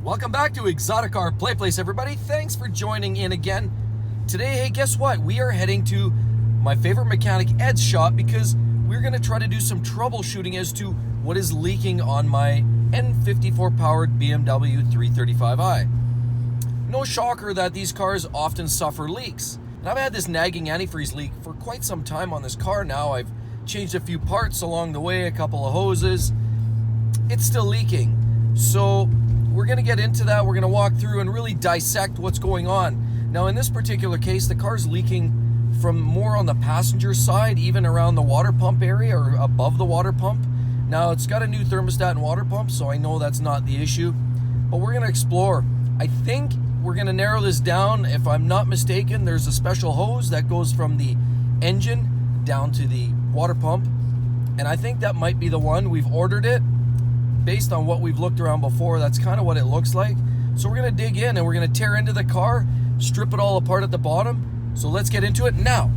Welcome back to Exotic Car Play Place, everybody. Thanks for joining in again. Today, hey, guess what? We are heading to my favorite mechanic, Ed's shop, because we're going to try to do some troubleshooting as to what is leaking on my N54 powered BMW 335i. No shocker that these cars often suffer leaks. And I've had this nagging antifreeze leak for quite some time on this car now. I've changed a few parts along the way, a couple of hoses. It's still leaking. So we're going to get into that. We're going to walk through and really dissect what's going on. Now in this particular case, the car's leaking from more on the passenger side, even around the water pump area or above the water pump. Now it's got a new thermostat and water pump, so I know that's not the issue, but we're going to explore. I think we're going to narrow this down. If I'm not mistaken, there's a special hose that goes from the engine down to the water pump, and I think that might be the one. We've ordered it. Based on what we've looked around before, that's kind of what it looks like. So we're going to dig in and we're going to tear into the car, strip it all apart at the bottom. So let's get into it now.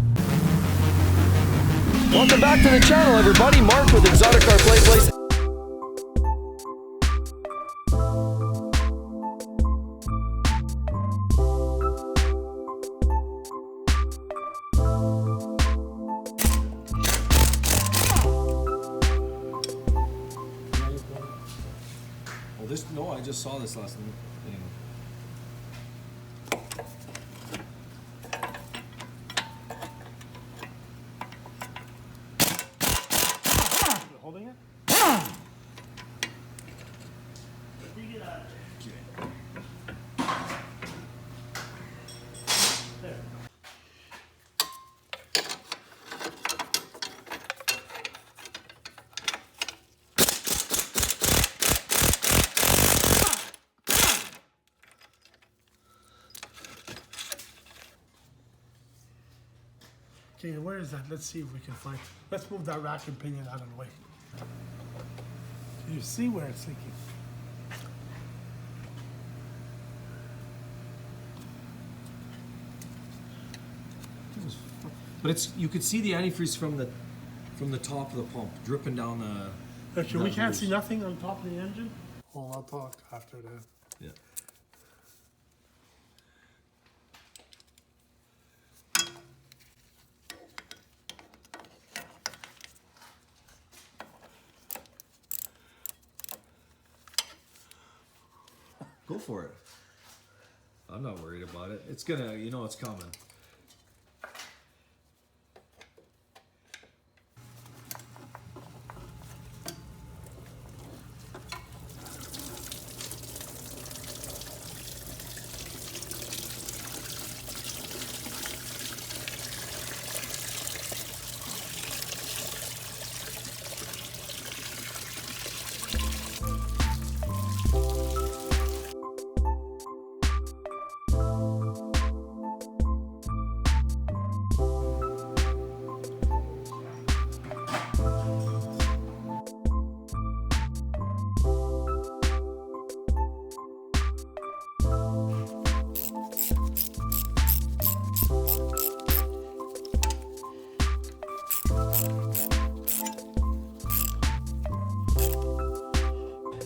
Welcome back to the channel, everybody. Mark with Exotic Car Play Place. No, I just saw this last night. Holding it? There. Okay, where is that? Let's see if we can find. Let's move that rack and pinion out of the way. Do you see where it's leaking? But it's, you could see the antifreeze from the top of the pump dripping down the. Okay, we can't see nothing on top of the engine. Well, I'll talk after that. Yeah. Go for it. I'm not worried about it. It's gonna, you know it's coming.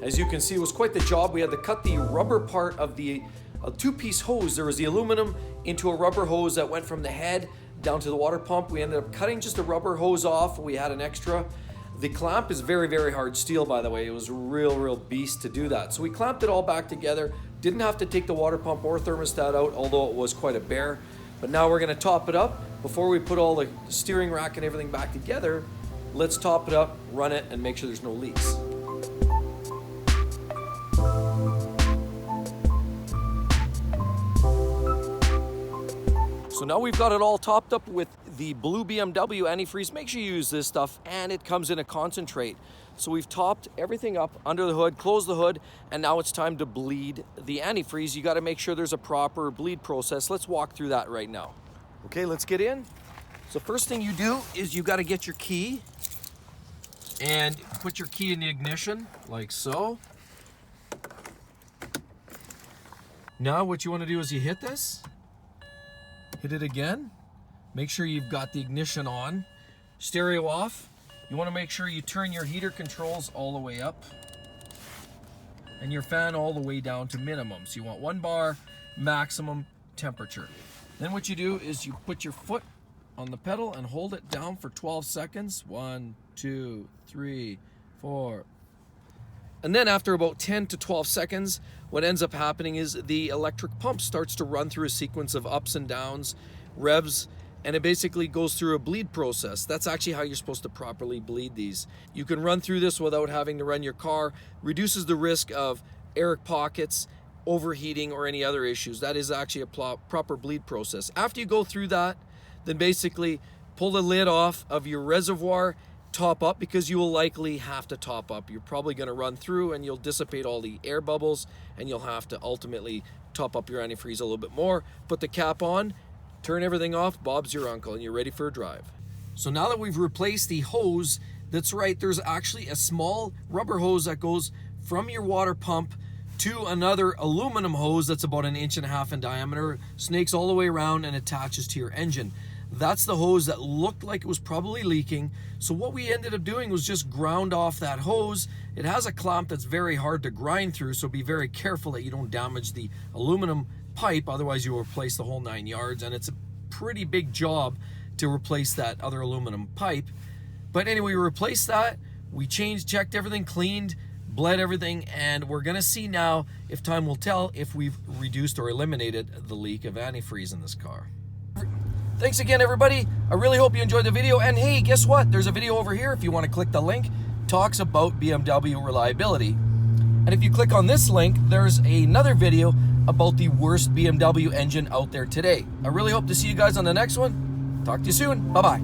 As you can see, it was quite the job. We had to cut the rubber part of the two-piece hose. There was the aluminum into a rubber hose that went from the head down to the water pump. We ended up cutting just the rubber hose off. We had an extra. The clamp is very, very hard steel, by the way. It was a real beast to do that. So we clamped it all back together. Didn't have to take the water pump or thermostat out, although it was quite a bear. But now we're gonna top it up. Before we put all the steering rack and everything back together, let's top it up, run it, and make sure there's no leaks. So now we've got it all topped up with the blue BMW antifreeze. Make sure you use this stuff, and it comes in a concentrate. So we've topped everything up under the hood, closed the hood, and now it's time to bleed the antifreeze. You gotta make sure there's a proper bleed process. Let's walk through that right now. Okay, let's get in. So first thing you do is you gotta get your key and put your key in the ignition, like so. Now what you wanna do is you hit this, hit it again, make sure you've got the ignition on, stereo off. You want to make sure you turn your heater controls all the way up. and your fan all the way down to minimum. So you want 1 bar maximum temperature. Then what you do is you put your foot on the pedal and hold it down for 12 seconds. 1, 2, 3, 4. And then after about 10 to 12 seconds, what ends up happening is the electric pump starts to run through a sequence of ups and downs, revs, and it basically goes through a bleed process. That's actually how you're supposed to properly bleed these. You can run through this without having to run your car, reduces the risk of air pockets, overheating, or any other issues. That is actually a proper bleed process. After you go through that, then basically pull the lid off of your reservoir, top up, because you will likely have to top up. You're probably going to run through and you'll dissipate all the air bubbles, and you'll have to ultimately top up your antifreeze a little bit more. Put the cap on, turn everything off, Bob's your uncle, and you're ready for a drive. So now that we've replaced the hose, that's right, there's actually a small rubber hose that goes from your water pump to another aluminum hose that's about 1.5 inches in diameter, snakes all the way around and attaches to your engine. That's the hose that looked like it was probably leaking. So what we ended up doing was just ground off that hose. It has a clamp that's very hard to grind through, so be very careful that you don't damage the aluminum pipe, otherwise you'll replace the whole 9 yards, and it's a pretty big job to replace that other aluminum pipe. But anyway, we replaced that, we checked everything, cleaned, bled everything, and we're gonna see now, if time will tell, if we've reduced or eliminated the leak of antifreeze in this car. Thanks again, everybody. I really hope you enjoyed the video, and hey, guess what? There's a video over here, if you want to click the link, talks about BMW reliability. And if you click on this link, there's another video about the worst BMW engine out there today. I really hope to see you guys on the next one. Talk to you soon. Bye-bye.